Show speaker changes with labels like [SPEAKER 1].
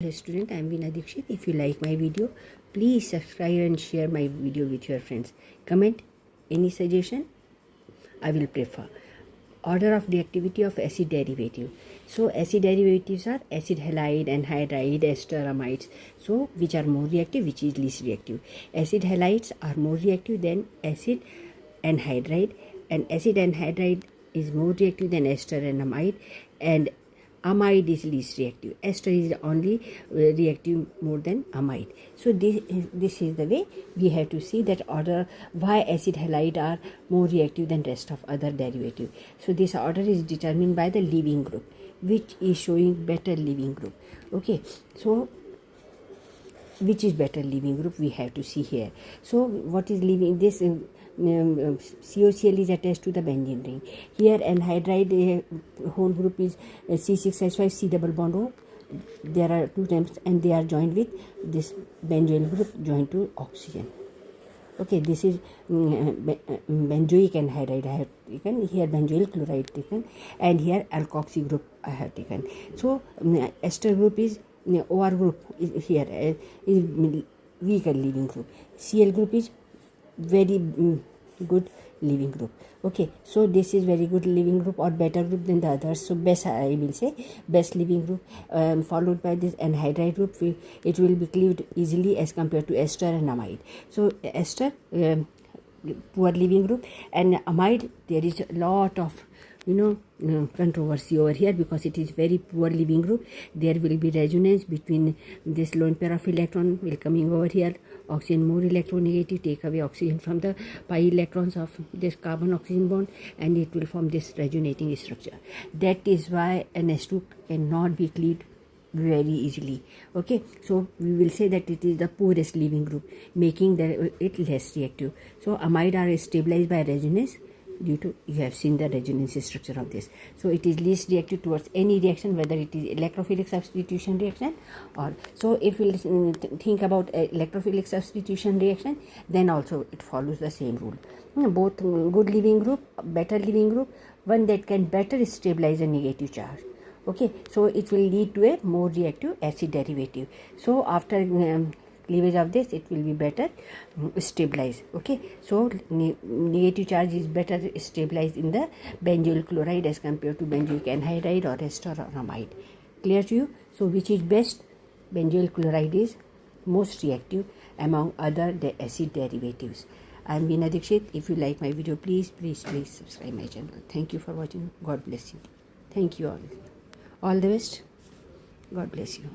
[SPEAKER 1] Hello student, I am Veena Dikshit. If you like my video, please subscribe and share my video with your friends. Comment any suggestion, I will prefer. Order of reactivity of acid derivative. So acid derivatives are acid halide, anhydride, ester, amides. So which are more reactive, which is least reactive. Acid halides are more reactive than acid anhydride, and acid anhydride is more reactive than ester and amide, and amide is least reactive. Ester is only reactive more than amide. So this is the way we have to see that order, why acid halide are more reactive than rest of other derivative. So this order is determined by the leaving group, which is showing better leaving group. Okay, so which is better leaving group we have to see here. So what is leaving this COCl is attached to the benzene ring. Here anhydride whole group is C6H5 C double bond O. There are two terms and they are joined with this benzoyl group joined to oxygen. Okay, this is benzoic anhydride I have taken, here benzoyl chloride taken, and here alkoxy group I have taken. So ester group is OR group is here is weaker leaving group. Cl group is very good leaving group. Okay, so this is very good leaving group or better group than the others. So best, I will say best leaving group, followed by this anhydride group. It will be cleaved easily as compared to ester and amide. So ester poor leaving group, and amide there is a lot of controversy over here because it is very poor leaving group. There will be resonance between this lone pair of electron will coming over here, oxygen more electronegative, take away oxygen from the pi electrons of this carbon oxygen bond, and it will form this resonating structure. That is why NH2 cannot be cleaved very easily. Okay, so we will say that it is the poorest leaving group, making it less reactive. So amide are stabilized by resonance due to, you have seen the resonance structure of this. So it is least reactive towards any reaction, whether it is electrophilic substitution reaction or, so if we think about electrophilic substitution reaction, then also it follows the same rule. Both good leaving group, better leaving group, one that can better stabilize a negative charge. Okay, so it will lead to a more reactive acid derivative. So after cleavage of this, it will be better stabilized. Okay, so negative charge is better stabilized in the benzoyl chloride as compared to benzoic anhydride or ester or amide. Clear to you? So which is best? Benzoyl chloride is most reactive among other acid derivatives. I am Veena Dikshit. If you like my video, please subscribe my channel. Thank you for watching. God bless you. Thank you all. All the best. God bless you.